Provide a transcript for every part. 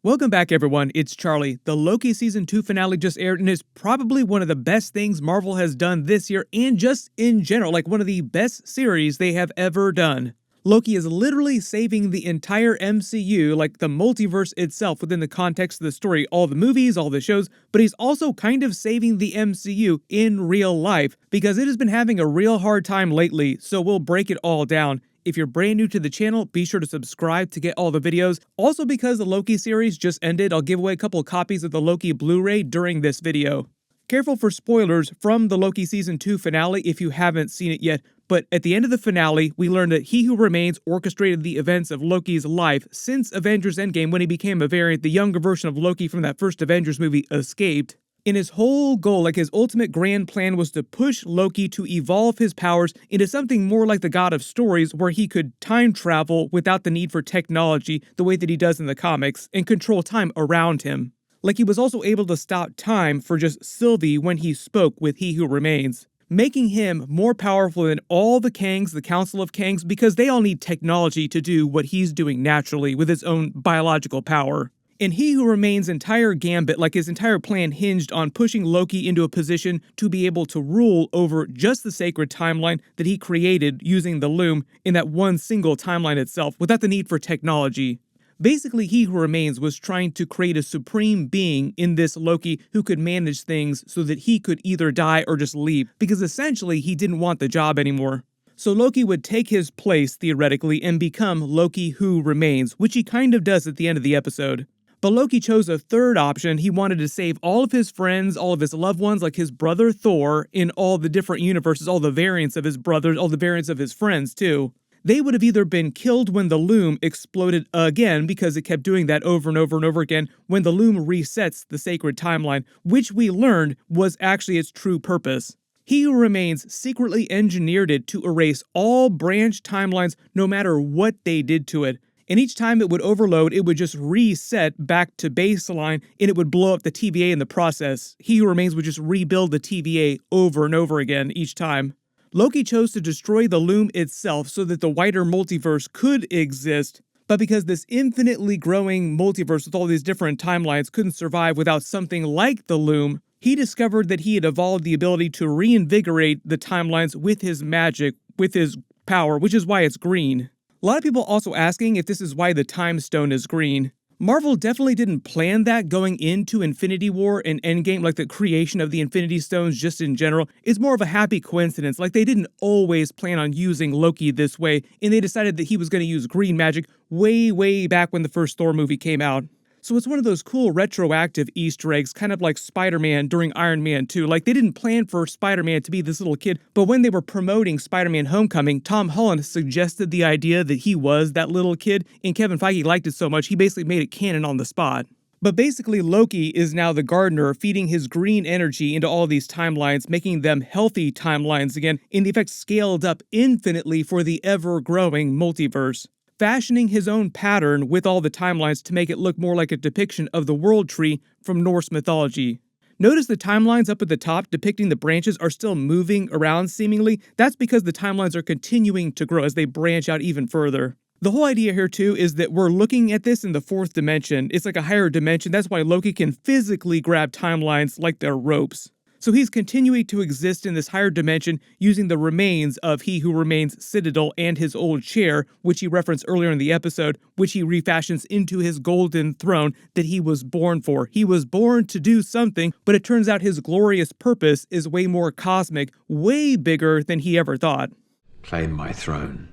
Welcome back, everyone. It's Charlie. The Loki Season 2 finale just aired and is probably one of the best things Marvel has done this year and just in general, like one of the best series they have ever done. Loki is literally saving the entire MCU, like the multiverse itself within the context of the story, all the movies, all the shows, but he's also kind of saving the MCU in real life because it has been having a real hard time lately, so we'll break it all down. If you're brand new to the channel, be sure to subscribe to get all the videos. Also, because the Loki series just ended, I'll give away a couple of copies of the Loki Blu-ray during this video. Careful for spoilers from the Loki Season 2 finale if you haven't seen it yet, but at the end of the finale, we learned that He Who Remains orchestrated the events of Loki's life since Avengers Endgame when he became a variant. The younger version of Loki from that first Avengers movie escaped. And his whole goal, like his ultimate grand plan, was to push Loki to evolve his powers into something more like the God of Stories, where he could time travel without the need for technology the way that he does in the comics, and control time around him. Like he was also able to stop time for just Sylvie when he spoke with He Who Remains, making him more powerful than all the Kangs, the Council of Kangs, because they all need technology to do what he's doing naturally with his own biological power. And He Who Remains' entire gambit, like his entire plan, hinged on pushing Loki into a position to be able to rule over just the sacred timeline that he created using the loom in that one single timeline itself, without the need for technology. Basically, He Who Remains was trying to create a supreme being in this Loki who could manage things so that he could either die or just leave, because essentially he didn't want the job anymore. So Loki would take his place, theoretically, and become Loki Who Remains, which he kind of does at the end of the episode. But Loki chose a third option. He wanted to save all of his friends, all of his loved ones, like his brother Thor, in all the different universes, all the variants of his brothers, all the variants of his friends, too. They would have either been killed when the loom exploded again, because it kept doing that over and over and over again, when the loom resets the sacred timeline, which we learned was actually its true purpose. He Who Remains secretly engineered it to erase all branch timelines, no matter what they did to it. And each time it would overload, it would just reset back to baseline, and it would blow up the TVA in the process. He Who Remains would just rebuild the TVA over and over again each time. Loki chose to destroy the loom itself so that the wider multiverse could exist, but because this infinitely growing multiverse with all these different timelines couldn't survive without something like the loom, he discovered that he had evolved the ability to reinvigorate the timelines with his magic, with his power, which is why it's green. A lot of people also asking if this is why the Time Stone is green. Marvel definitely didn't plan that going into Infinity War and Endgame, like the creation of the Infinity Stones just in general. It's more of a happy coincidence, like they didn't always plan on using Loki this way, and they decided that he was going to use green magic way back when the first Thor movie came out. So it's one of those cool retroactive Easter eggs, kind of like Spider-Man during Iron Man 2. Like, they didn't plan for Spider-Man to be this little kid, but when they were promoting Spider-Man Homecoming, Tom Holland suggested the idea that he was that little kid, and Kevin Feige liked it so much, he basically made it canon on the spot. But basically, Loki is now the gardener, feeding his green energy into all these timelines, making them healthy timelines again, and the effect scaled up infinitely for the ever-growing multiverse, fashioning his own pattern with all the timelines to make it look more like a depiction of the world tree from Norse mythology. Notice the timelines up at the top depicting the branches are still moving around seemingly. That's because the timelines are continuing to grow as they branch out even further. The whole idea here too is that we're looking at this in the fourth dimension. It's like a higher dimension. That's why Loki can physically grab timelines like they're ropes. So he's continuing to exist in this higher dimension using the remains of He Who Remains' citadel and his old chair, which he referenced earlier in the episode, which he refashions into his golden throne that he was born for. He was born to do something, but it turns out his glorious purpose is way more cosmic, way bigger than he ever thought. Claim my throne.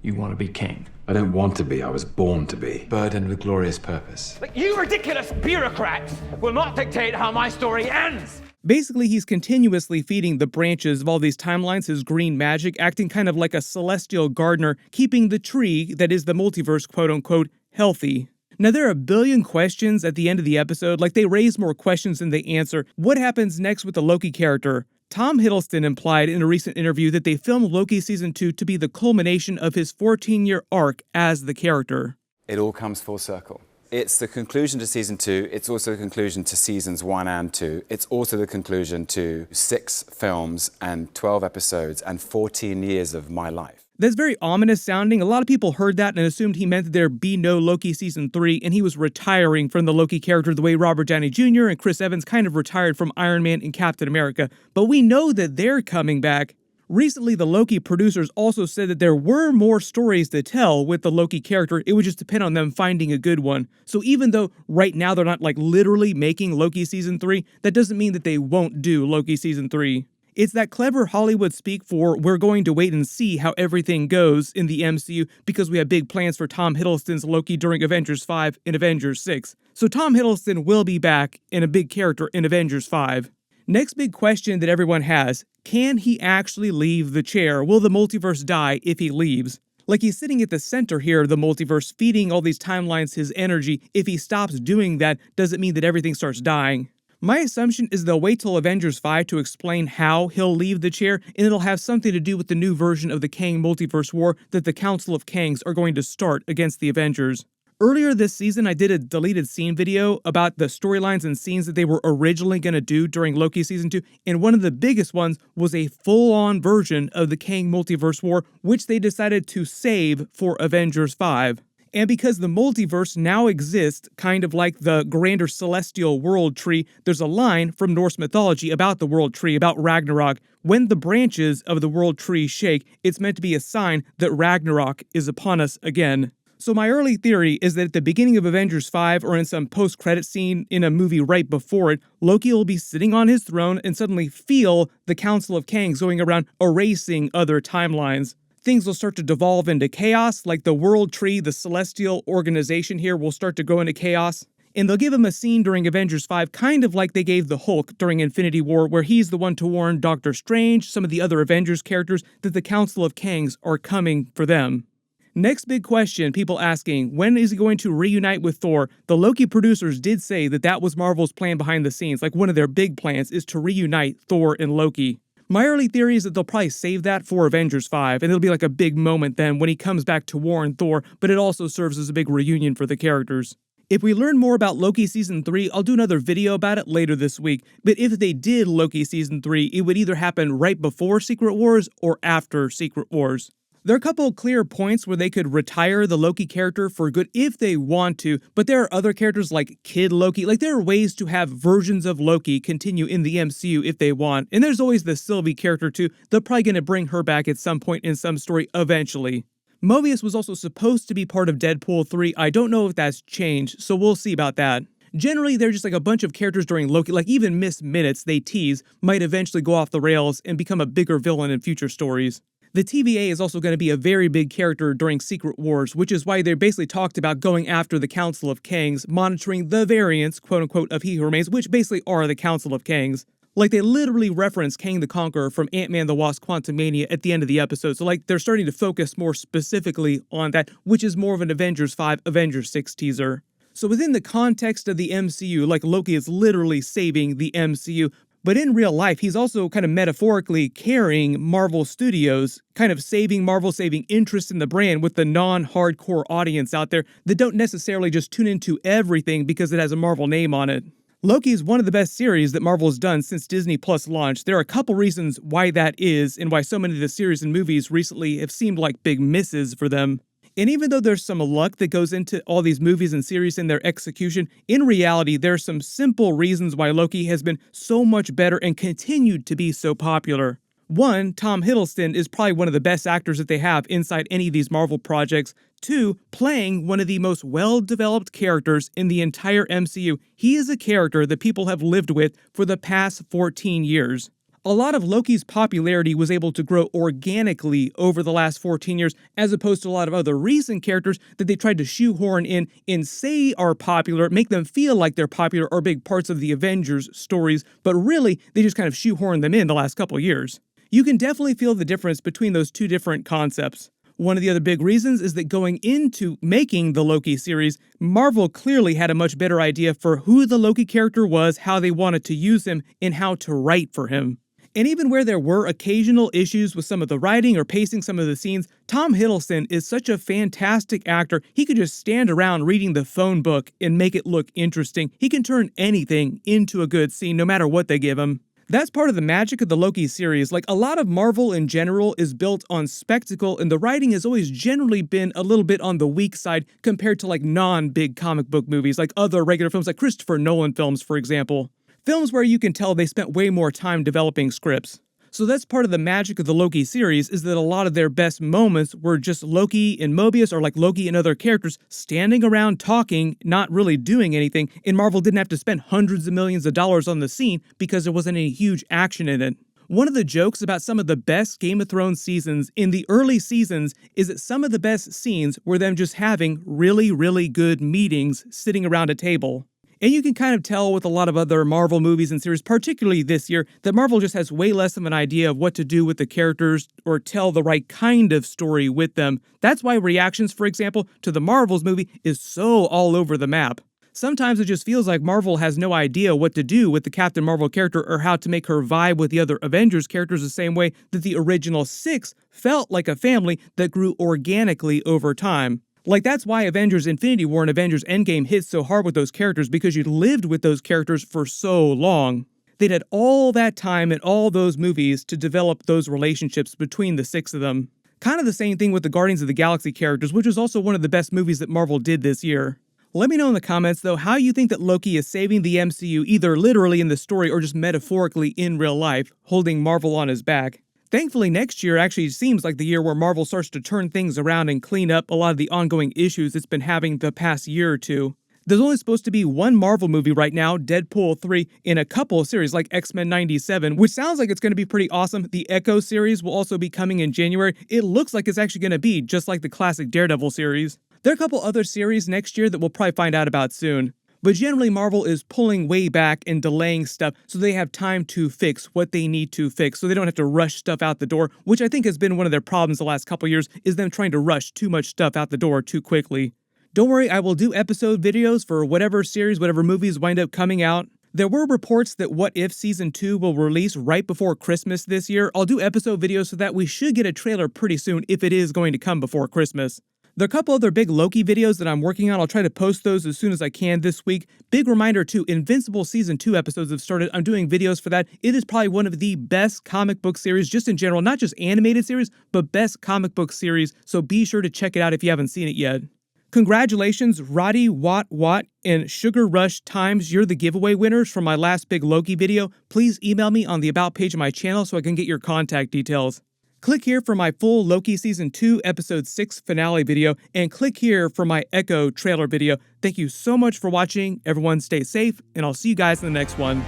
You want to be king? I don't want to be, I was born to be. Burdened with glorious purpose. But you ridiculous bureaucrats will not dictate how my story ends! Basically, he's continuously feeding the branches of all these timelines his green magic, acting kind of like a celestial gardener, keeping the tree, that is the multiverse, quote-unquote, healthy. Now, there are a billion questions at the end of the episode, like they raise more questions than they answer. What happens next with the Loki character? Tom Hiddleston implied in a recent interview that they filmed Loki Season 2 to be the culmination of his 14-year arc as the character. It all comes full circle. It's the conclusion to season 2, it's also the conclusion to seasons 1 and 2, it's also the conclusion to 6 films and 12 episodes and 14 years of my life. That's very ominous sounding. A lot of people heard that and assumed he meant that there'd be no Loki Season 3 and he was retiring from the Loki character the way Robert Downey Jr. and Chris Evans kind of retired from Iron Man and Captain America. But we know that they're coming back. Recently, the Loki producers also said that there were more stories to tell with the Loki character. It would just depend on them finding a good one. So even though right now they're not like literally making Loki Season 3, that doesn't mean that they won't do Loki Season 3. It's that clever Hollywood speak for we're going to wait and see how everything goes in the MCU because we have big plans for Tom Hiddleston's Loki during Avengers 5 and Avengers 6. So Tom Hiddleston will be back in a big character in Avengers 5. Next big question that everyone has, can he actually leave the chair? Will the multiverse die if he leaves? Like he's sitting at the center here of the multiverse, feeding all these timelines his energy. If he stops doing that, does it mean that everything starts dying? My assumption is they'll wait till Avengers 5 to explain how he'll leave the chair, and it'll have something to do with the new version of the Kang Multiverse War that the Council of Kangs are going to start against the Avengers. Earlier this season, I did a deleted scene video about the storylines and scenes that they were originally going to do during Loki Season 2, and one of the biggest ones was a full-on version of the Kang Multiverse War, which they decided to save for Avengers 5. And because the multiverse now exists, kind of like the grander celestial world tree, there's a line from Norse mythology about the world tree, about Ragnarok. When the branches of the world tree shake, it's meant to be a sign that Ragnarok is upon us again. So my early theory is that at the beginning of Avengers 5 or in some post-credit scene in a movie right before it, Loki will be sitting on his throne and suddenly feel the Council of Kangs going around erasing other timelines. Things will start to devolve into chaos, like the World Tree, the celestial organization here will start to go into chaos. And they'll give him a scene during Avengers 5, kind of like they gave the Hulk during Infinity War, where he's the one to warn Doctor Strange, some of the other Avengers characters, that the Council of Kangs are coming for them. Next big question, people asking, when is he going to reunite with Thor? The Loki producers did say that that was Marvel's plan behind the scenes, like one of their big plans is to reunite Thor and Loki. My early theory is that they'll probably save that for Avengers 5, and it'll be like a big moment then when he comes back to warn Thor, but it also serves as a big reunion for the characters. If we learn more about Loki Season 3, I'll do another video about it later this week, but if they did Loki Season 3, it would either happen right before Secret Wars or after Secret Wars. There are a couple of clear points where they could retire the Loki character for good if they want to, but there are other characters like Kid Loki. Like there are ways to have versions of Loki continue in the MCU if they want. And there's always the Sylvie character too. They're probably going to bring her back at some point in some story eventually. Mobius was also supposed to be part of Deadpool 3. I don't know if that's changed, so we'll see about that. Generally, they're just like a bunch of characters during Loki, like even Miss Minutes, they tease, might eventually go off the rails and become a bigger villain in future stories. The TVA is also going to be a very big character during Secret Wars, which is why they basically talked about going after the Council of Kangs, monitoring the variants, quote-unquote, of He Who Remains, which basically are the Council of Kangs. Like, they literally reference Kang the Conqueror from Ant-Man the Wasp Quantumania at the end of the episode, so like, they're starting to focus more specifically on that, which is more of an Avengers 5, Avengers 6 teaser. So within the context of the MCU, like Loki is literally saving the MCU, but in real life, he's also kind of metaphorically carrying Marvel Studios, kind of saving Marvel, saving interest in the brand with the non-hardcore audience out there that don't necessarily just tune into everything because it has a Marvel name on it. Loki is one of the best series that Marvel has done since Disney Plus launched. There are a couple reasons why that is and why so many of the series and movies recently have seemed like big misses for them. And even though there's some luck that goes into all these movies and series and their execution, in reality, there are some simple reasons why Loki has been so much better and continued to be so popular. One, Tom Hiddleston is probably one of the best actors that they have inside any of these Marvel projects. Two, playing one of the most well-developed characters in the entire MCU. He is a character that people have lived with for the past 14 years. A lot of Loki's popularity was able to grow organically over the last 14 years, as opposed to a lot of other recent characters that they tried to shoehorn in and say are popular, make them feel like they're popular or big parts of the Avengers stories, but really, they just kind of shoehorned them in the last couple years. You can definitely feel the difference between those two different concepts. One of the other big reasons is that going into making the Loki series, Marvel clearly had a much better idea for who the Loki character was, how they wanted to use him, and how to write for him. And even where there were occasional issues with some of the writing or pacing some of the scenes, Tom Hiddleston is such a fantastic actor, he could just stand around reading the phone book and make it look interesting. He can turn anything into a good scene, no matter what they give him. That's part of the magic of the Loki series. Like, a lot of Marvel in general is built on spectacle, and the writing has always generally been a little bit on the weak side compared to like non-big comic book movies, like other regular films, like Christopher Nolan films, for example. Films where you can tell they spent way more time developing scripts. So that's part of the magic of the Loki series, is that a lot of their best moments were just Loki and Mobius, or like Loki and other characters standing around talking, not really doing anything, and Marvel didn't have to spend hundreds of millions of dollars on the scene because there wasn't any huge action in it. One of the jokes about some of the best Game of Thrones seasons in the early seasons is that some of the best scenes were them just having really, really good meetings sitting around a table. And you can kind of tell with a lot of other Marvel movies and series, particularly this year, that Marvel just has way less of an idea of what to do with the characters or tell the right kind of story with them. That's why reactions, for example, to the Marvels movie is so all over the map. Sometimes it just feels like Marvel has no idea what to do with the Captain Marvel character or how to make her vibe with the other Avengers characters the same way that the original 6 felt like a family that grew organically over time. Like, that's why Avengers Infinity War and Avengers Endgame hit so hard with those characters, because you lived with those characters for so long. They'd had all that time in all those movies to develop those relationships between the 6 of them. Kind of the same thing with the Guardians of the Galaxy characters, which was also one of the best movies that Marvel did this year. Let me know in the comments, though, how you think that Loki is saving the MCU, either literally in the story or just metaphorically in real life, holding Marvel on his back. Thankfully, next year actually seems like the year where Marvel starts to turn things around and clean up a lot of the ongoing issues it's been having the past year or two. There's only supposed to be one Marvel movie right now, Deadpool 3, in a couple of series like X-Men 97, which sounds like it's going to be pretty awesome. The Echo series will also be coming in January. It looks like it's actually going to be just like the classic Daredevil series. There are a couple other series next year that we'll probably find out about soon. But generally, Marvel is pulling way back and delaying stuff so they have time to fix what they need to fix, so they don't have to rush stuff out the door, which I think has been one of their problems the last couple years, is them trying to rush too much stuff out the door too quickly. Don't worry, I will do episode videos for whatever series, whatever movies wind up coming out. There were reports that What If Season 2 will release right before Christmas this year. I'll do episode videos for that. We should get a trailer pretty soon if it is going to come before Christmas. There are a couple other big Loki videos that I'm working on. I'll try to post those as soon as I can this week. Big reminder too, Invincible Season 2 episodes have started. I'm doing videos for that. It is probably one of the best comic book series, just in general, not just animated series, but best comic book series. So be sure to check it out if you haven't seen it yet. Congratulations, Roddy, Watt, and Sugar Rush Times. You're the giveaway winners from my last big Loki video. Please email me on the About page of my channel so I can get your contact details. Click here for my full Loki Season 2 Episode 6 finale video, and click here for my Echo trailer video. Thank you so much for watching. Everyone stay safe, and I'll see you guys in the next one.